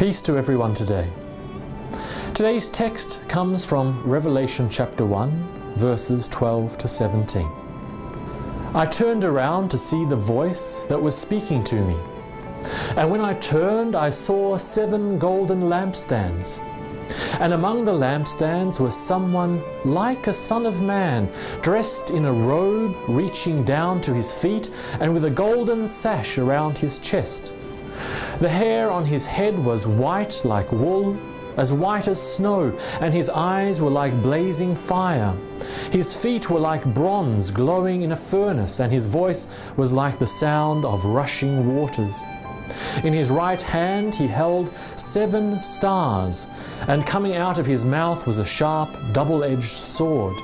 Peace to everyone today. Today's text comes from Revelation chapter 1, verses 12 to 17. I turned around to see the voice that was speaking to me. And when I turned, I saw 7 golden lampstands. And among the lampstands was someone like a son of man, dressed in a robe reaching down to his feet and with a golden sash around his chest. The hair on his head was white like wool, as white as snow, and his eyes were like blazing fire. His feet were like bronze glowing in a furnace, and his voice was like the sound of rushing waters. In his right hand he held 7 stars, and coming out of his mouth was a sharp, double-edged sword.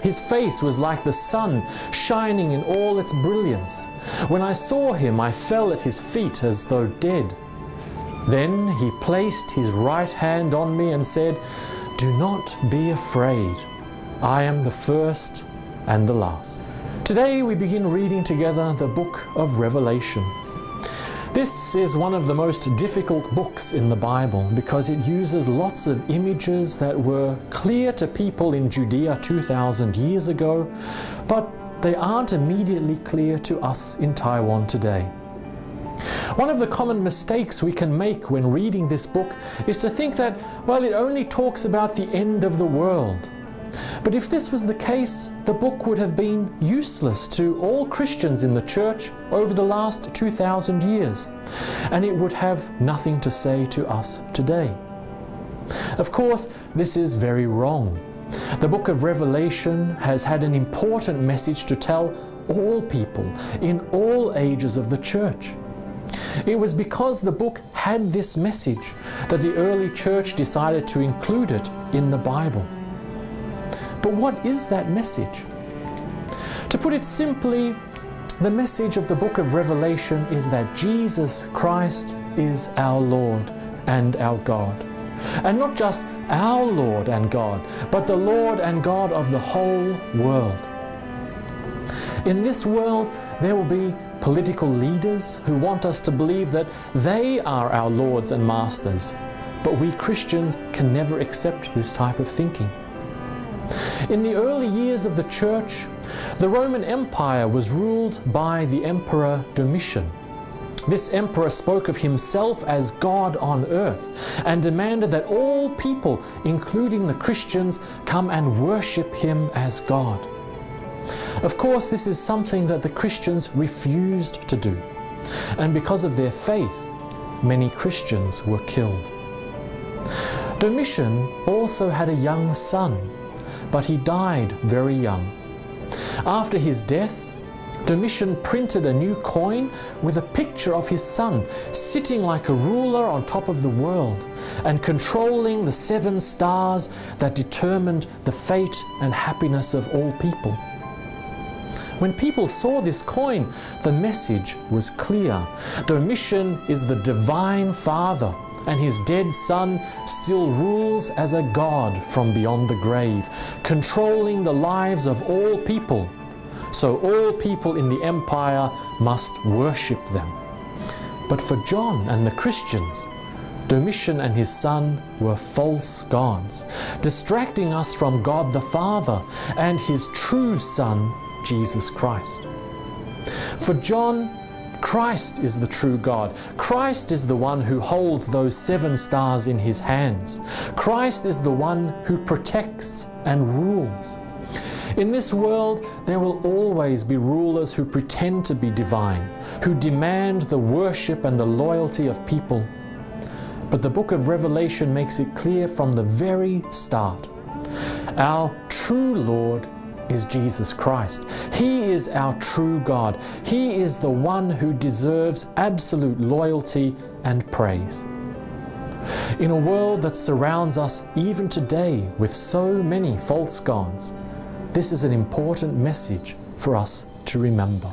His face was like the sun, shining in all its brilliance. When I saw him, I fell at his feet as though dead. Then he placed his right hand on me and said, "Do not be afraid. I am the first and the last." Today we begin reading together the book of Revelation. This is one of the most difficult books in the Bible because it uses lots of images that were clear to people in Judea 2,000 years ago, but they aren't immediately clear to us in Taiwan today. One of the common mistakes we can make when reading this book is to think that, well, it only talks about the end of the world. But if this was the case, the book would have been useless to all Christians in the church over the last 2,000 years, and it would have nothing to say to us today. Of course, this is very wrong. The book of Revelation has had an important message to tell all people in all ages of the church. It was because the book had this message that the early church decided to include it in the Bible. But what is that message? To put it simply, the message of the book of Revelation is that Jesus Christ is our Lord and our God. And not just our Lord and God, but the Lord and God of the whole world. In this world, there will be political leaders who want us to believe that they are our lords and masters, but we Christians can never accept this type of thinking. In the early years of the church, the Roman Empire was ruled by the Emperor Domitian. This emperor spoke of himself as God on earth and demanded that all people, including the Christians, come and worship him as God. Of course, this is something that the Christians refused to do, and because of their faith, many Christians were killed. Domitian also had a young son, but he died very young. After his death, Domitian printed a new coin with a picture of his son sitting like a ruler on top of the world and controlling the 7 stars that determined the fate and happiness of all people. When people saw this coin, the message was clear. Domitian is the divine father, and his dead son still rules as a god from beyond the grave, controlling the lives of all people. So all people in the empire must worship them. But for John and the Christians, Domitian and his son were false gods, distracting us from God the Father and his true Son, Jesus Christ. For John, Christ is the true God. Christ is the one who holds those 7 stars in his hands. Christ is the one who protects and rules. In this world, there will always be rulers who pretend to be divine, who demand the worship and the loyalty of people. But the book of Revelation makes it clear from the very start. Our true Lord is Jesus Christ. He is our true God. He is the one who deserves absolute loyalty and praise. In a world that surrounds us even today with so many false gods, this is an important message for us to remember.